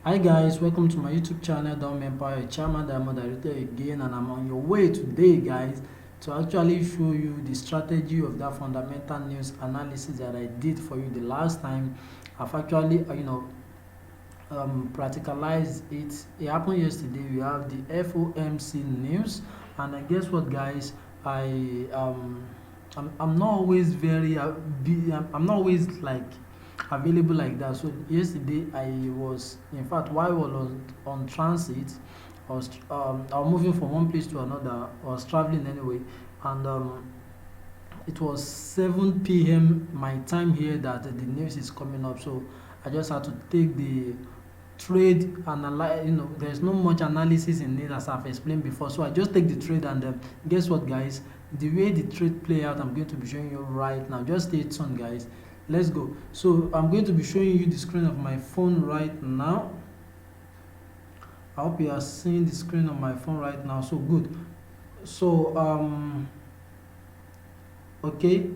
Hi guys, welcome to my YouTube channel, Dom Empire, Chairman Diamond Aridoh again, and I'm on your way today, guys, to actually show you the strategy of that fundamental news analysis that I did for you the last time. I've actually, practicalized it. It happened yesterday. We have the FOMC news, and guess what, guys? I I'm not always very I'm not always like available like that. So yesterday I was, in fact, while I was on transit, I was moving from one place to another. I was traveling anyway, and it was 7 p.m. my time here that the news is coming up. So I just had to take the trade analyze. There's no much analysis in it, as I've explained before. So I just take the trade, and guess what, guys? The way the trade play out, I'm going to be showing you right now. Just stay tuned, guys. Let's go. So I'm going to be showing you the screen of my phone right now. I hope you are seeing the screen of my phone right now. So good. So okay.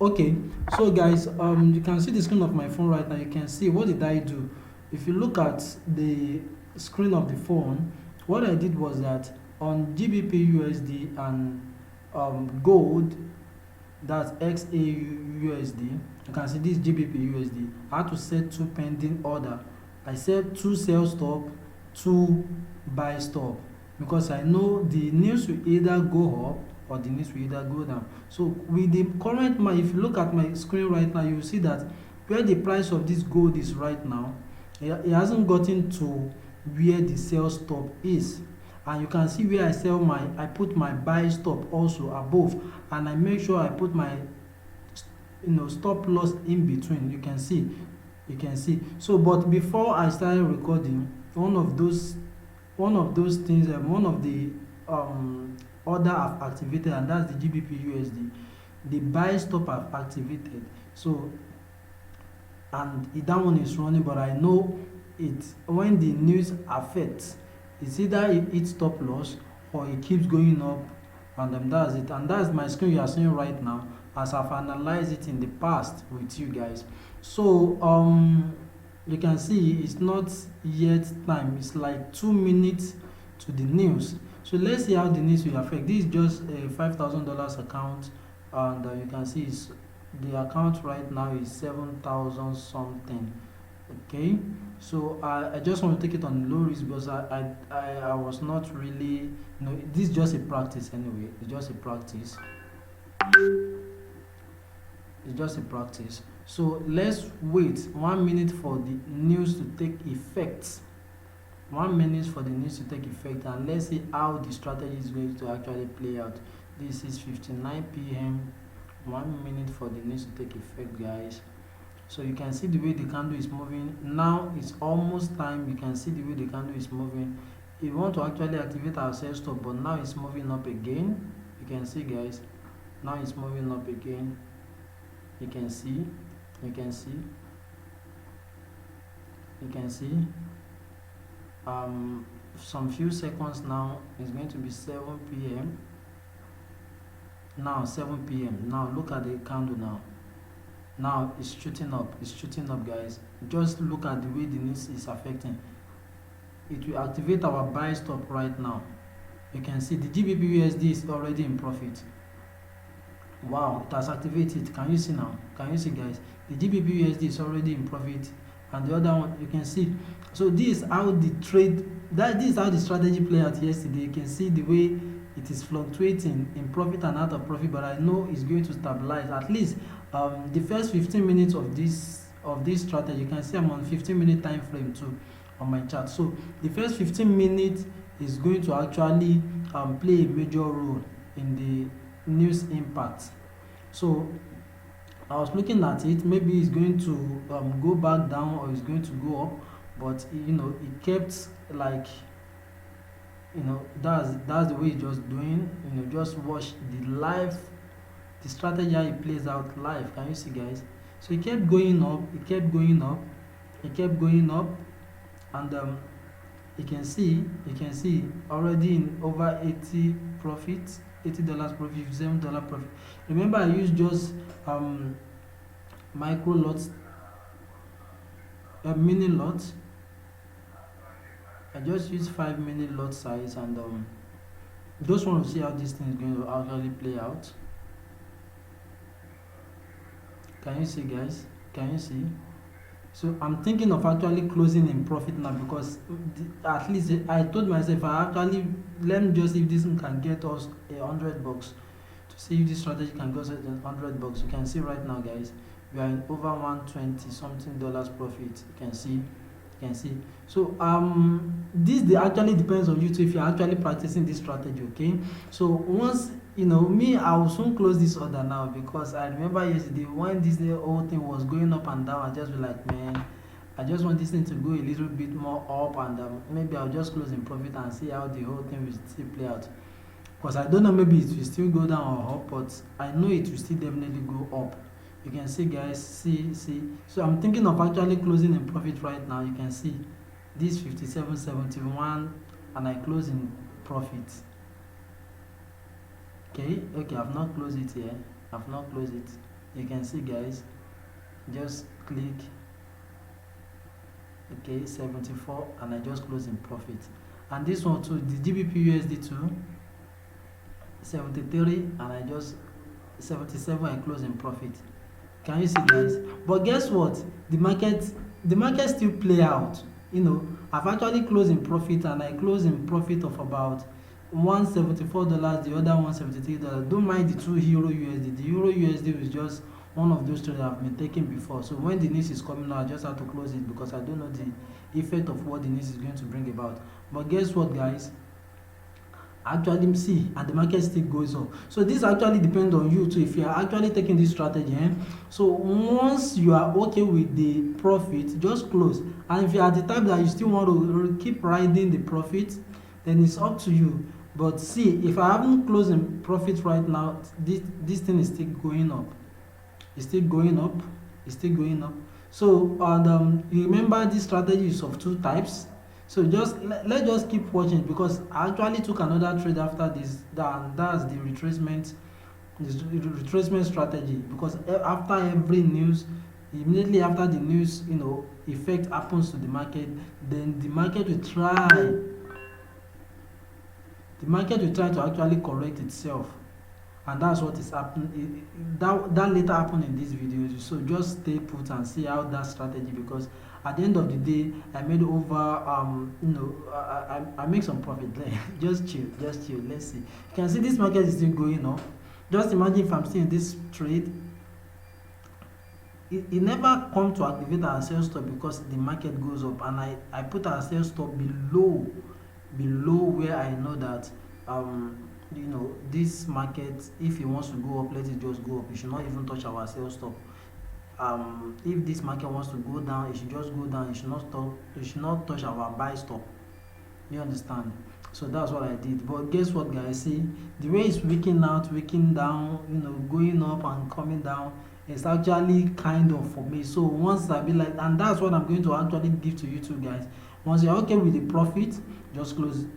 Okay, so guys, you can see the screen of my phone right now. You can see, what did I do? If you look at the screen of the phone, what I did was that on GBP USD and gold, that's XAU USD, you can see this GBP USD. I had to set two pending order. I set two sell stop, two buy stop, because I know the news will either go up or the news will either go down. So with the current, if you look at my screen right now, you will see that where the price of this gold is right now, it hasn't gotten to where the sell stop is. And you can see where I put my buy stop also above, and I make sure I put my stop loss in between. You can see. So but before I started recording, one of those things, one of the order I've activated, and that's the GBP USD. The buy stop I've activated. So, and that one is running, but I know it, when the news affects, it's either it hits stop loss or it keeps going up, and that's it. And that's my screen you are seeing right now, as I've analyzed it in the past with you guys. So you can see it's not yet time. It's like 2 minutes to the news. So let's see how the news will affect. This is just a $5,000 account, and you can see the account right now is 7,000 something. Okay, so I just want to take it on low risk, because I was not really, this is just a practice anyway. It's just a practice. It's just a practice. So let's wait 1 minute for the news to take effect. 1 minute for the news to take effect, and let's see how the strategy is going to actually play out. This is 59 p.m. 1 minute for the news to take effect, guys. So you can see the way the candle is moving. Now it's almost time. You can see the way the candle is moving. If we want to actually activate our sell stop, but now it's moving up again. You can see, guys, now it's moving up again. You can see some few seconds now. It's going to be 7 p.m. now. 7 p.m. now. Look at the candle now. Now it's shooting up, guys. Just look at the way the news is affecting. It will activate our buy stop right now. You can see the GBP USD is already in profit. Wow, it has activated. Can you see now? Can you see, guys? The GBP USD is already in profit, and the other one, you can see. So this is how the this is how the strategy played out yesterday. You can see the way it is fluctuating in profit and out of profit, but I know it's going to stabilize. At least the first 15 minutes of this strategy, you can see I'm on 15-minute time frame too on my chart. So the first 15 minutes is going to actually play a major role in the news impact. So I was looking at it. Maybe it's going to go back down, or it's going to go up, but it kept like, that's the way it's just doing. Just watch the strategy, how it plays out live. Can you see, guys? So it kept going up, it kept going up, it kept going up, and you can see already in over 80 profits, $80 profit, $57 profit. Remember, I used just micro lots. a mini lot. I just use 5 minute lot size, and just want to see how this thing is going to actually play out. Can you see, guys? Can you see? So I'm thinking of actually closing in profit now, because at least I told myself, I actually, let me just see if this can get us $100, to see if this strategy can get us $100. You can see right now, guys, we are in over 120 something dollars profit. You can see. So this actually depends on you too, if you're actually practicing this strategy. Okay, so once me, I will soon close this order now, because I remember yesterday when this whole thing was going up and down, I just be like, man, I just want this thing to go a little bit more up, and maybe I'll just close in profit and see how the whole thing will still play out, because I don't know, maybe it will still go down or up, but I know it will still definitely go up. You can see, guys, see. So I'm thinking of actually closing in profit right now. You can see this 57.71, and I close in profit. Okay, I've not closed it here. I've not closed it. You can see, guys, just click. Okay, 74, and I just close in profit. And this one too, the GBP USD too, 73, and I just 77, I close in profit. Can you see, guys? But guess what? The market still play out. I've actually closed in profit, and I close in profit of about $174, the other $173. Don't mind the 2 Euro USD. The Euro USD is just one of those trades I've been taking before. So when the news is coming out, I just have to close it, because I don't know the effect of what the news is going to bring about. But guess what, guys? Actually see, and the market still goes up. So this actually depends on you too, if you are actually taking this strategy. So once you are okay with the profit, just close. And if you are the type that you still want to keep riding the profit, then it's up to you. But see, if I haven't closed in profit right now, this thing is still going up. It's still going up. So, and you remember this strategy is of 2 types. So let's just keep watching, because I actually took another trade after this, and that's the retracement strategy. Because after every news, immediately after the news effect happens to the market, then the market will try to actually correct itself, and that's what is happening. That later happened in this video. So just stay put and see how that strategy, because at the end of the day, I made over I make some profit there. just chill. Let's see. You can see this market is still going up. Just imagine if I'm still in this trade, it never come to activate our sell stop, because the market goes up, and I put our sell stop below where I know that this market, if it wants to go up, let it just go up. It should not even touch our sell stop. If this market wants to go down, it should just go down. It should not touch our buy stop. You understand? So that's what I did. But guess what, guys? See, the way it's wicking down, going up and coming down, it's actually kind of for me. So once I be like, and that's what I'm going to actually give to you two guys. Once you're okay with the profit, just close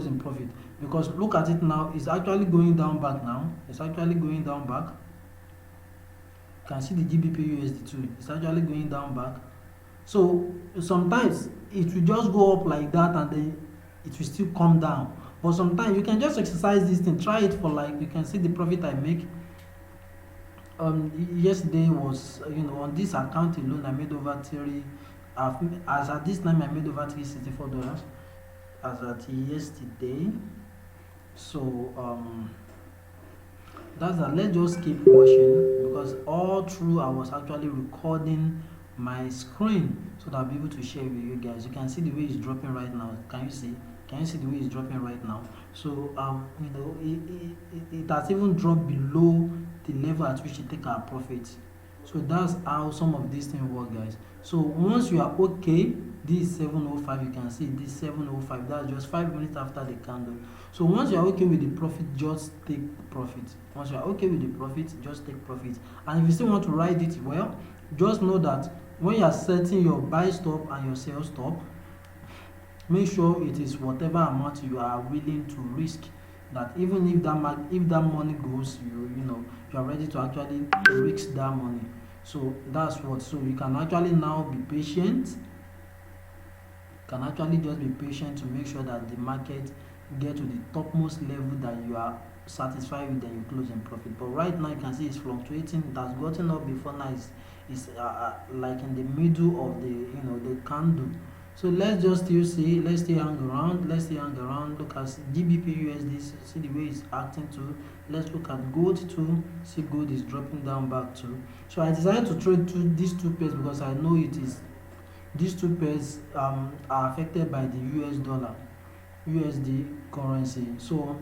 in profit, because look at it now. It's actually going down back now. You can see the GBP USD too. It's actually going down back. So sometimes it will just go up like that, and then it will still come down. But sometimes you can just exercise this thing. Try it for, like, you can see the profit I make. Yesterday was, on this account alone, I made over as at this time I made over $364 as at yesterday. So that's that. Let's just keep watching, because all through I was actually recording my screen so that I'll be able to share with you guys. You can see the way it's dropping right now. Can you see the way it's dropping right now? So it has even dropped below the level at which you take our profit. So that's how some of these things work, guys. So once you are okay, this 705, you can see this 705, that's just 5 minutes after the candle. So once you are okay with the profit, just take profit. Once you are okay with the profit, just take profit. And if you still want to ride it well, just know that when you are setting your buy stop and your sell stop, make sure it is whatever amount you are willing to risk, that even if that money goes, you are ready to actually risk that money. So that's what. So you can actually now be patient. Can actually just be patient to make sure that the market get to the topmost level that you are satisfied with, then you close in profit. But right now you can see it's fluctuating. It has gotten up before. Now it's like in the middle of the candle. So let's just still see. Let's still hang around. Look at GBP USD. See the way it's acting too. Let's look at gold too. See, gold is dropping down back too. So I decided to trade these two pairs because I know these two pairs are affected by the US dollar, USD currency. So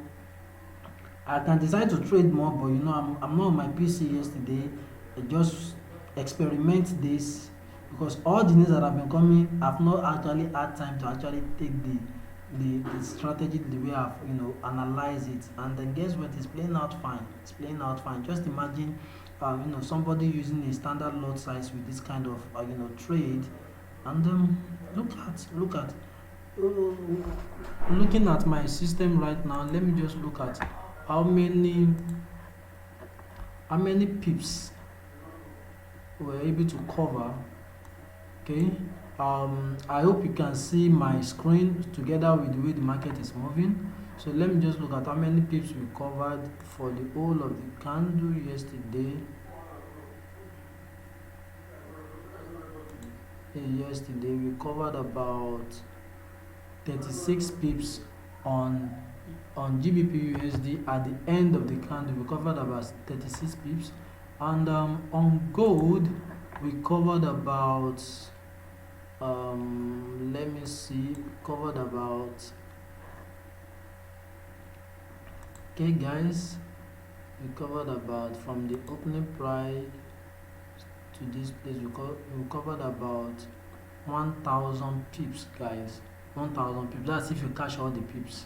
I can decide to trade more, but I'm not on my PC yesterday. I just experiment this because all the news that have been coming, I've not actually had time to actually take the strategy the way I've analyze it, and then guess what? It's playing out fine. It's playing out fine. Just imagine, somebody using a standard lot size with this kind of trade, and looking at my system right now. Let me just look at how many pips we're able to cover. Okay, I hope you can see my screen together with the way the market is moving. So let me just look at how many pips we covered for the whole of the candle yesterday. Yesterday we covered about 36 pips on GBP USD. At the end of the candle we covered about 36 pips, and on gold we covered about let me see, covered about, okay guys, we covered about from the opening price to this place, we covered about 1000 pips, guys. 1000 pips. That's if you cash all the pips.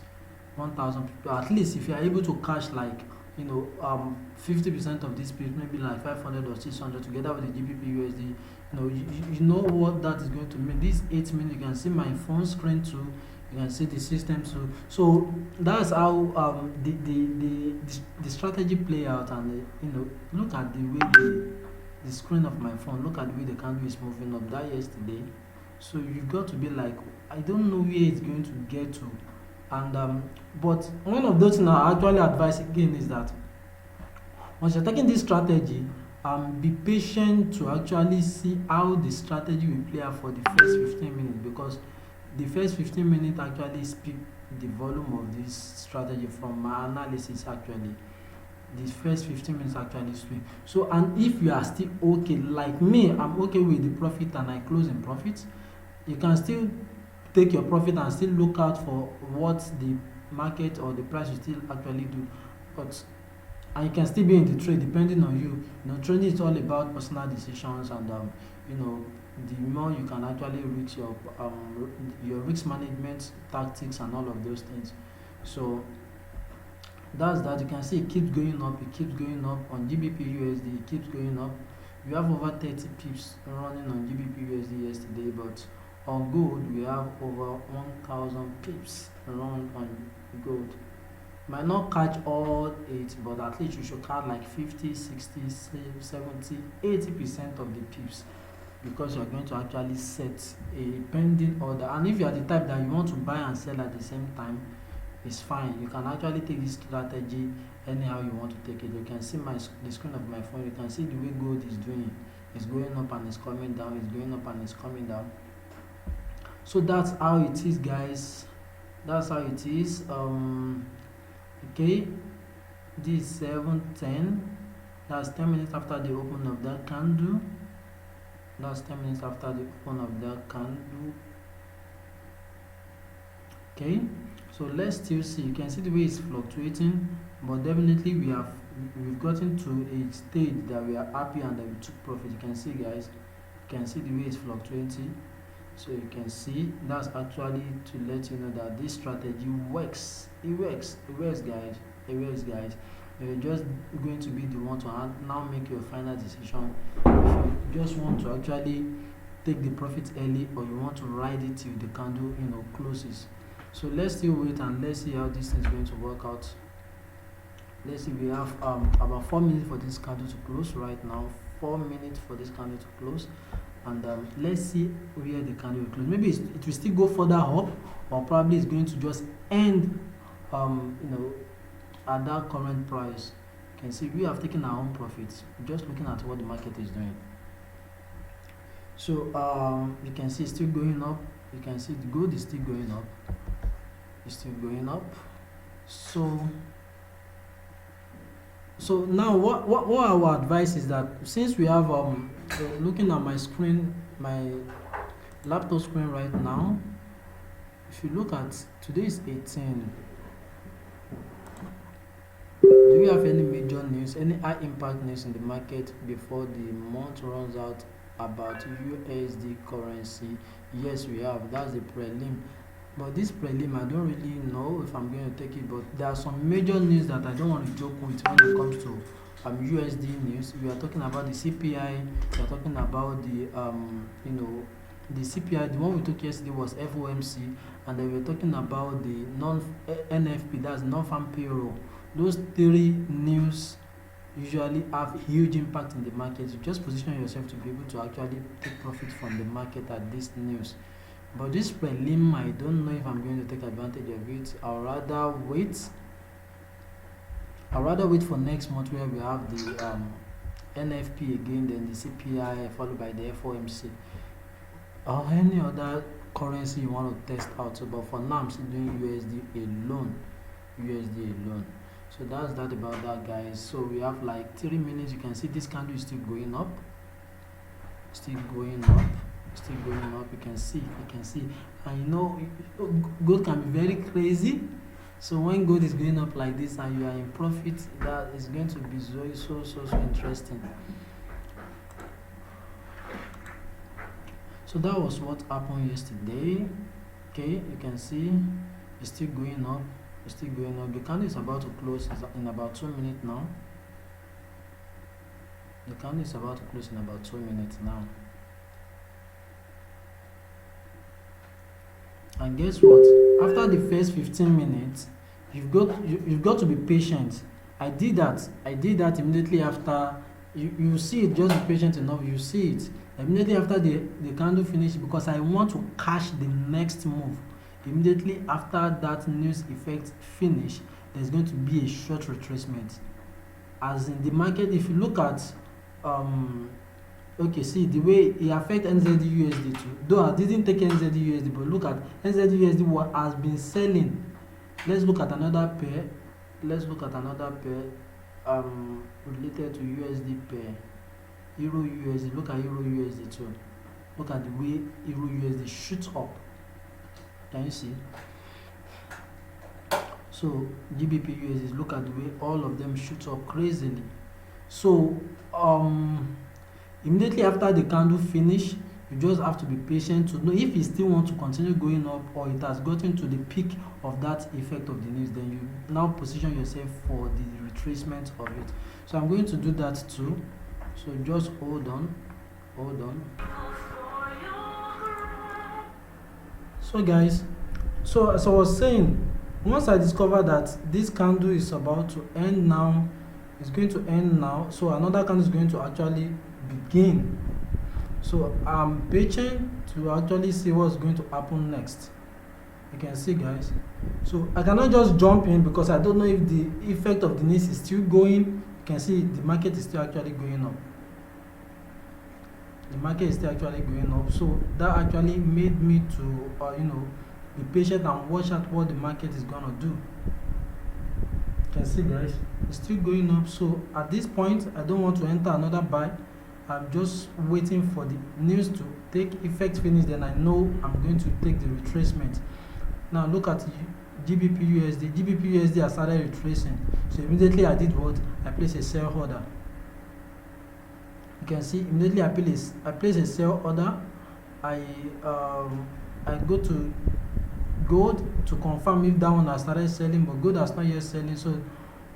1000 pips. At least if you are able to cash like 50% of these pips, maybe like 500 or 600 together with the GBP USD, you know what that is going to mean. This 8 minutes, you can see my phone screen too. You can see the system too. So that's how the strategy play out, and look at the way the screen of my phone, look at the way the candle is moving up. That yesterday. So you got to be like, I don't know where it's going to get to. And but one of those things I actually advise again is that once you're taking this strategy, be patient to actually see how the strategy will play out for the first 15 minutes, because the first 15 minutes actually speak the volume of this strategy from my analysis. Actually, the first 15 minutes actually speak. So, and if you are still okay like me, I'm okay with the profit and I close in profit, you can still take your profit and still look out for what the market or the price will still actually do. But and you can still be in the trade depending on you. Trading is all about personal decisions, and the more you can actually reach your risk management tactics and all of those things. So that's that. You can see it keeps going up. It keeps going up on GBP USD. It keeps going up. We have over 30 pips running on GBP USD yesterday, but on gold we have over 1000 pips run on gold. Might not catch all 8, but at least you should catch like 50, 60, 70, 80% of the pips, because you're going to actually set a pending order. And if you are the type that you want to buy and sell at the same time, it's fine. You can actually take this strategy anyhow you want to take it. You can see the screen of my phone. You can see the way gold is doing. It's going up and it's coming down. It's going up and it's coming down. So that's how it is, guys. That's how it is. Okay, this is 7:10. That's 10 minutes after the open of that candle. That's 10 minutes after the open of that candle. Okay, so let's still see. You can see the way it's fluctuating, but definitely we've gotten to a stage that we are happy and that we took profit. You can see, guys. You can see the way it's fluctuating. So you can see that's actually to let you know that this strategy works. It works, guys. It works, guys. You're just going to be the one to now make your final decision. If you just want to actually take the profit early, or you want to ride it till the candle closes. So let's still wait and let's see how this thing is going to work out. Let's see. We have about 4 minutes for this candle to close right now. 4 minutes for this candle to close, and let's see where the candle will close. Maybe it will still go further up, or probably it's going to just end at that current price. You can see we have taken our own profits just looking at what the market is doing. So you can see it's still going up. You can see the gold is still going up. It's still going up. So now what our advice is that, since we have looking at my screen, my laptop screen right now, if you look at today is 18. Do you have any major news, any high impact news in the market before the month runs out about USD currency? Yes, we have. That's the prelim. But this prelim, I don't really know if I'm going to take it, but there are some major news that I don't want to joke with when it comes to USD news. We are talking about the CPI. We are talking about the the CPI. The one we took yesterday was FOMC, and then we are talking about the NFP, that's non-farm payroll. Those three news usually have huge impact in the market. You just position yourself to be able to actually take profit from the market at this news. But this prelim, I don't know if I'm going to take advantage of it. I'll rather wait for next month, where we have the NFP again, then the CPI, followed by the FOMC, or any other currency you want to test out. But for now, I'm still doing USD alone. So that's that about that, guys. So we have like 3 minutes. You can see this candle is still going up. You can see, and gold can be very crazy. So when gold is going up like this and you are in profit, that is going to be so interesting. So that was what happened yesterday. Okay, you can see it's still going up. The candle is about to close in about 2 minutes now. And guess what? After the first 15 minutes, you've got to be patient. I did that immediately after. You see it, just be patient enough. You see it immediately after the candle finished, because I want to catch the next move. Immediately after that news effect finish, there's going to be a short retracement. As in the market, if you look at okay, see the way it affects NZD/USD too. Though I didn't take NZD/USD, but look at NZD/USD, what has been selling. Let's look at another pair. Related to USD pair. Euro/USD. Look at Euro/USD too. Look at the way Euro/USD shoots up. Can you see? So GBP/USD, look at the way all of them shoot up crazily. So immediately after the candle finish, you just have to be patient to know if it still wants to continue going up, or it has gotten to the peak of that effect of the news. Then you now position yourself for the retracement of it. So I'm going to do that too. So just hold on. So guys, so as I was saying, once I discovered that this candle is about to end now, it's going to end now, so another candle is going to actually begin. So I'm patient to actually see what's going to happen next. You can see, guys. So I cannot just jump in because I don't know if the effect of the news is still going. You can see the market is still actually going up. So that actually made me to be patient and watch out what the market is gonna do. You can see, guys, it's still going up. So at this point, I don't want to enter another buy. I'm just waiting for the news to take effect, finish, then I know I'm going to take the retracement. Now look at GBP/USD. GBP/USD has started retracing. So immediately I did what? I placed a sell order. You can see immediately I place a sell order. I go to gold to confirm if that one has started selling, but gold has not yet selling. So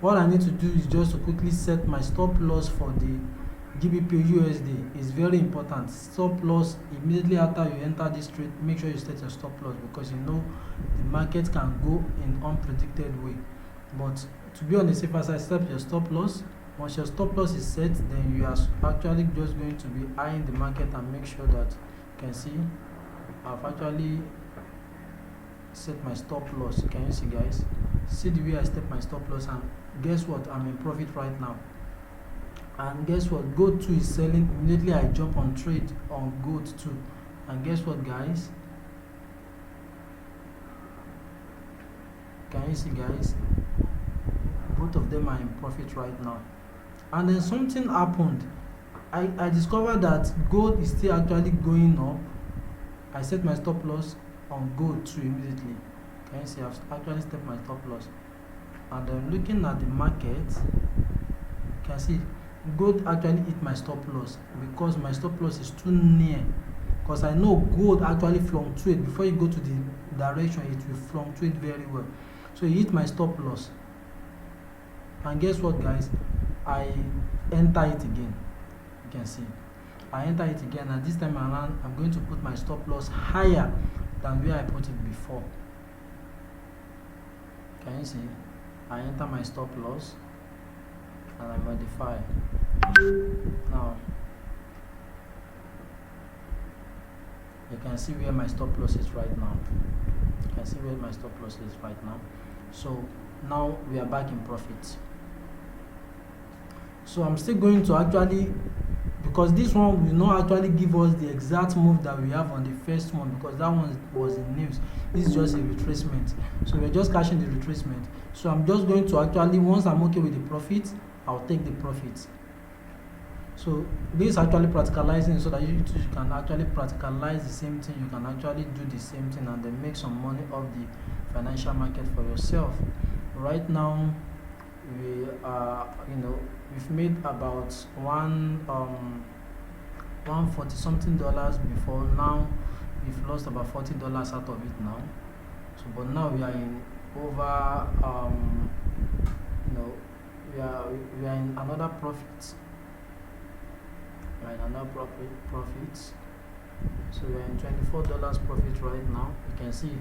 what I need to do is just to quickly set my stop loss for the GBP/USD. Is very important. Stop loss immediately after you enter this trade. Make sure you set your stop loss, because you know the market can go in unpredicted way. But to be on the safer side, set your stop loss. Once your stop loss is set, then you are actually just going to be eyeing the market and make sure that you can see I've actually set my stop loss. Can you see, guys? See the way I step my stop loss, and guess what? I'm in profit right now. And guess what? Gold 2 is selling. Immediately I jump on trade on gold 2, and guess what, guys? Can you see, guys? Both of them are in profit right now. And then something happened. I discovered that gold is still actually going up. I set my stop loss on gold 2 immediately. Can you see? I've actually stepped my stop loss. And then looking at the market, you can see gold actually hit my stop loss because my stop loss is too near. Because I know gold actually fluctuate. Before you go to the direction, it will fluctuate very well. So it hit my stop loss. And guess what, guys? I enter it again. You can see I enter it again, and this time around I'm going to put my stop loss higher than where I put it before. Can you see? I enter my stop loss and I modify. Now you can see where my stop loss is right now. You can see where my stop loss is right now. So now we are back in profit. So I'm still going to actually, because this one will not actually give us the exact move that we have on the first one, because that one was in news. This is just a retracement. So we're just cashing the retracement. So I'm just going to actually, once I'm okay with the profit, I'll take the profit. So this is actually practicalizing so that you can actually practicalize the same thing. You can actually do the same thing and then make some money off the financial market for yourself. Right now, we are, we've made about $140 something before. Now we've lost about $40 out of it now. So but now we are in over we are in another profit. We are in another profit. So we are in $24 profit right now. You can see,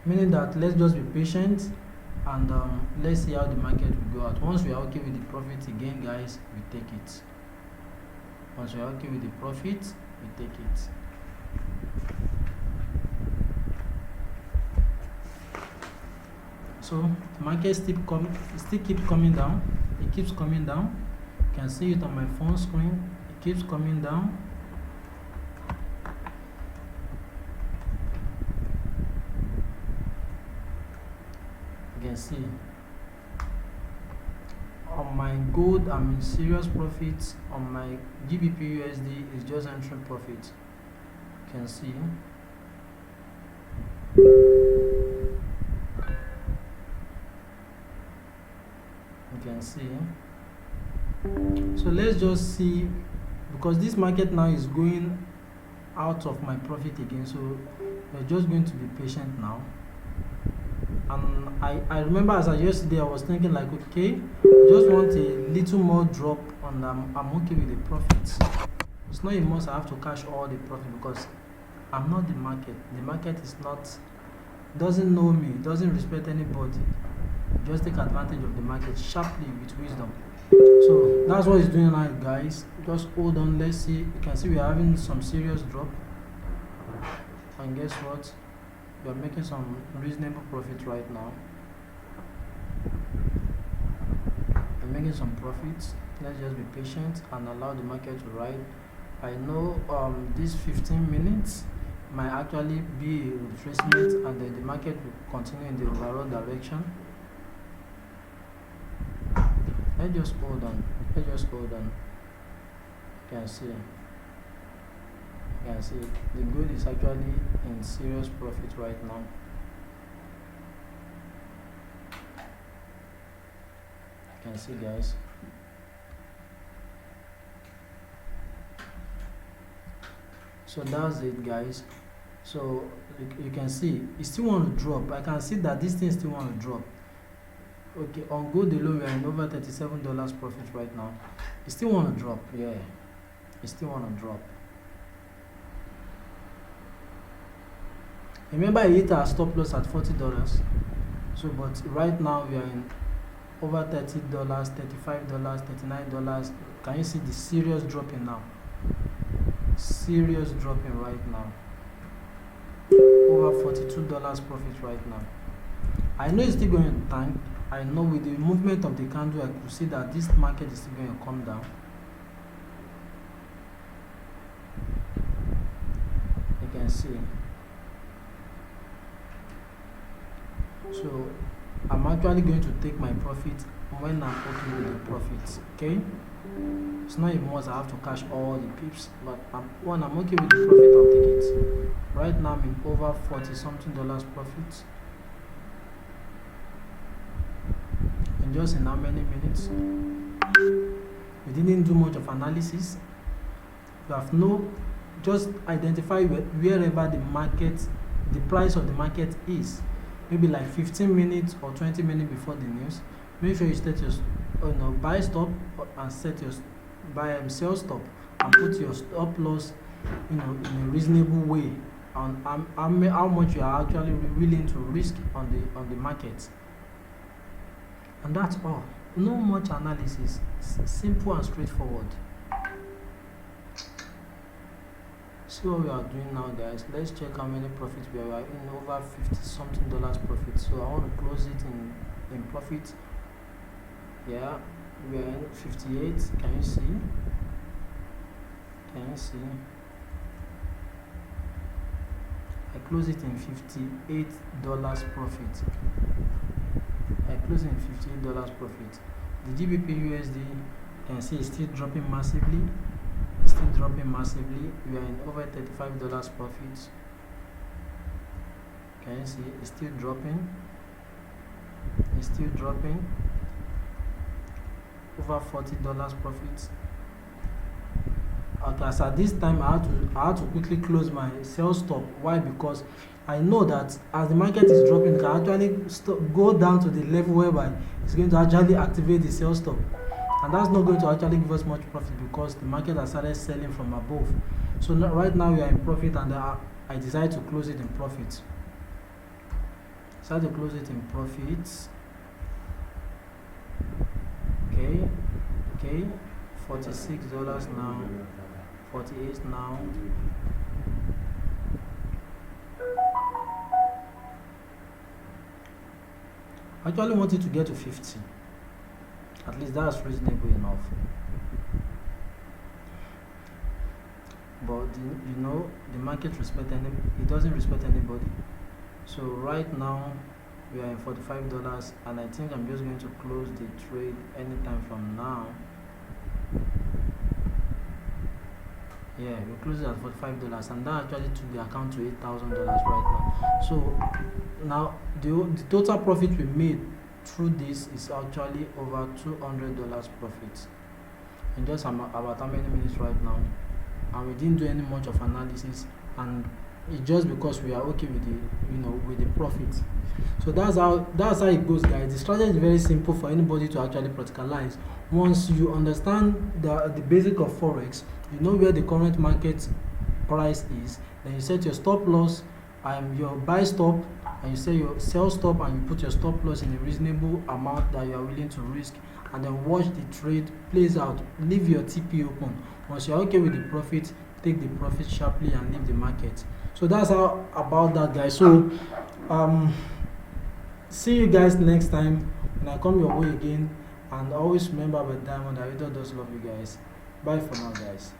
meaning that let's just be patient and let's see how the market will go out. Once we are okay with the profit again, guys, we take it. Once we are okay with the profit, we take it. So the market still keeps coming down. It keeps coming down. You can see it on my phone screen. It keeps coming down. You can see on my gold I'm in serious profits. On my GBP USD is just entering profit. You can see. You can see. So let's just see, because this market now is going out of my profit again. So we're just going to be patient now. And I remember as I yesterday I was thinking like, okay, I just want a little more drop and I'm okay with the profits. It's not a must I have to cash all the profit, because I'm not the market. The market is not, doesn't know me, doesn't respect anybody. Just take advantage of the market sharply with wisdom. So that's what it's doing now, guys. Just hold on, let's see. You can see we are having some serious drop, and guess what, we are making some reasonable profit right now. We're making some profits. Let's just be patient and allow the market to ride. I know this 15 minutes might actually be a retracement, and then the market will continue in the overall direction. Let's just hold on. Let's just hold on. You can see. You can see the gold is actually in serious profit right now. You can see, guys. So that's it, guys. So you can see it still want to drop. I can see that this thing still want to drop. Okay, on gold alone we are in over $37 profit right now. It still want to drop. Yeah, it still want to drop. Remember I hit our stop loss at $40. So but right now we are in over $30, $35, $39. Can you see the serious dropping now? Serious dropping right now. Over $42 profit right now. I know it's still going to tank. I know with the movement of the candle, I could see that this market is still going to come down. You can see. So I'm actually going to take my profit when I'm okay with the profits. Okay, it's not even once I have to cash all the pips, but when I'm okay with the profit, I'll take it. Right now I'm in over 40 something dollars profit. And just in how many minutes? We didn't do much of analysis. You have just identify wherever the market, the price of the market is. Maybe like 15 minutes or 20 minutes before the news. Make sure you set your buy stop and set your sell stop and put your stop loss in a reasonable way on how much you are actually willing to risk on the market. And that's all. No much analysis. Simple and straightforward. See what we are doing now, guys. Let's check how many profits we are in. Over 50 something dollars profit. So I want to close it in profit. Yeah, we are in 58. Can you see? Can you see? I close it in $58 profit. I close in $58 profit. The GBP USD, you can see, is still dropping massively. It's still dropping massively. We are in over $35 profit. Can you see? It's still dropping. It's still dropping. Over $40 profit. Okay, so at this time I had to quickly close my sell stop. Why? Because I know that as the market is dropping, it can actually go down to the level whereby it's going to actually activate the sell stop, and that's not going to actually give us much profit because the market has started selling from above. So right now we are in profit, and I decided to close it in profit. Decided to close it in profit. Okay, $46 now, 48 now. I actually wanted to get to 50. At least that's reasonable enough. But the market it doesn't respect anybody. So right now we are in $45, and I think I'm just going to close the trade anytime from now. Yeah, we closed it at $45, and that actually took the account to $8,000 right now. So now the total profit we made through this is actually over $200 profit in just about how many minutes right now, and we didn't do any much of analysis, and it's just because we are okay with the profit. So that's how it goes, guys. The strategy is very simple for anybody to actually practicalize. Once you understand the basic of forex, you know where the current market price is, then you set your stop loss and your buy stop, and you set your sell stop, and you put your stop loss in a reasonable amount that you are willing to risk, and then watch the trade plays out. Leave your TP open. Once you're okay with the profit, take the profit sharply and leave the market. So that's how about that, guys. So see you guys next time when I come your way again, and always remember about Diamond, Aridoh does love you guys. Bye for now, guys.